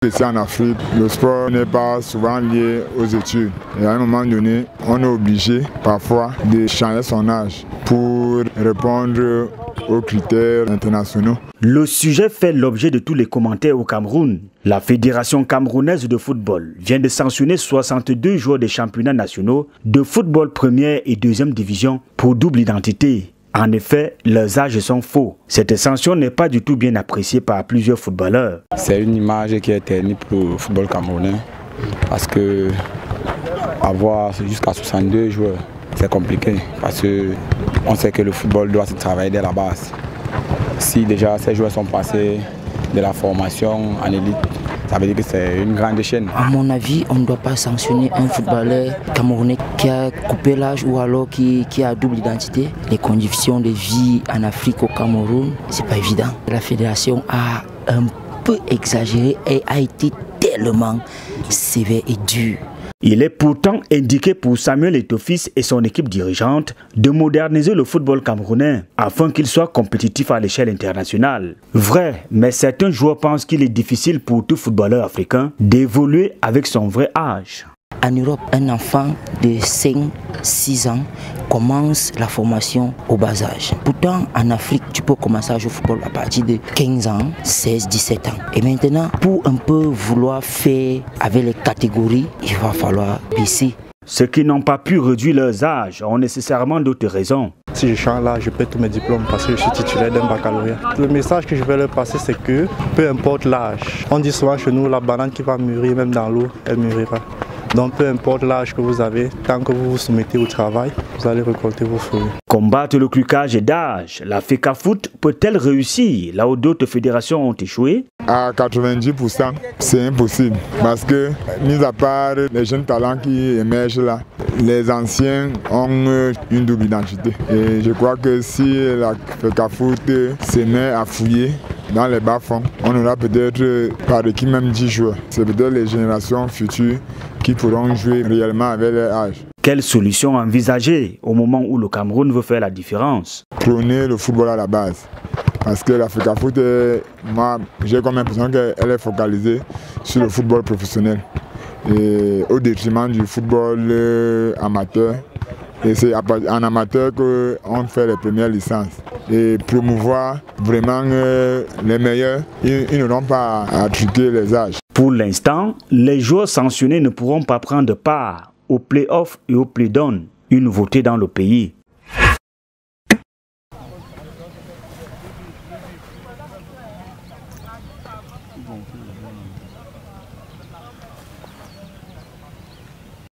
Ici en Afrique, le sport n'est pas souvent lié aux études. Et à un moment donné, on est obligé parfois de changer son âge pour répondre aux critères internationaux. Le sujet fait l'objet de tous les commentaires au Cameroun. La Fédération camerounaise de football vient de sanctionner 62 joueurs des championnats nationaux de football première et deuxième division pour double identité. En effet, leurs âges sont faux. Cette sanction n'est pas du tout bien appréciée par plusieurs footballeurs. C'est une image qui est ternie pour le football camerounais parce que avoir jusqu'à 62 joueurs, c'est compliqué parce qu'on sait que le football doit se travailler dès la base. Si déjà ces joueurs sont passés de la formation en élite, ça veut dire que c'est une grande chaîne. À mon avis, on ne doit pas sanctionner un footballeur camerounais qui a coupé l'âge ou alors qui a double identité. Les conditions de vie en Afrique, au Cameroun, c'est pas évident. La fédération a un peu exagéré et a été tellement sévère et dure. Il est pourtant indiqué pour Samuel Eto'o-Fils et son équipe dirigeante de moderniser le football camerounais afin qu'il soit compétitif à l'échelle internationale. Vrai, mais certains joueurs pensent qu'il est difficile pour tout footballeur africain d'évoluer avec son vrai âge. En Europe, un enfant de 5-6 ans commence la formation au bas âge. Pourtant, en Afrique, tu peux commencer à jouer au football à partir de 15 ans, 16, 17 ans. Et maintenant, pour un peu vouloir faire avec les catégories, il va falloir baisser. Ceux qui n'ont pas pu réduire leurs âges ont nécessairement d'autres raisons. Si je change là, je perds tous mes diplômes parce que je suis titulaire d'un baccalauréat. Le message que je vais leur passer, c'est que peu importe l'âge, on dit souvent chez nous, la banane qui va mûrir même dans l'eau, elle mûrira. Donc peu importe l'âge que vous avez, tant que vous vous soumettez au travail, vous allez récolter vos fruits. Combattre le trucage d'âge, la FECAFOOT peut-elle réussir là où d'autres fédérations ont échoué? À 90%, c'est impossible parce que, mis à part les jeunes talents qui émergent là, les anciens ont une double identité. Et je crois que si la FECAFOOT se met à fouiller dans les bas-fonds, on aura peut-être par équipe même 10 joueurs. C'est peut-être les générations futures qui pourront jouer réellement avec leur âge. Quelle solution envisager au moment où le Cameroun veut faire la différence? Prôner le football à la base. Parce que la FECAFOOT, moi, j'ai comme l'impression qu'elle est focalisée sur le football professionnel. Et au détriment du football amateur. Et c'est en amateur qu'on fait les premières licences. Et promouvoir vraiment les meilleurs, ils n'auront pas à truquer les âges. Pour l'instant, les joueurs sanctionnés ne pourront pas prendre part aux play-offs et aux play-downs, une nouveauté dans le pays.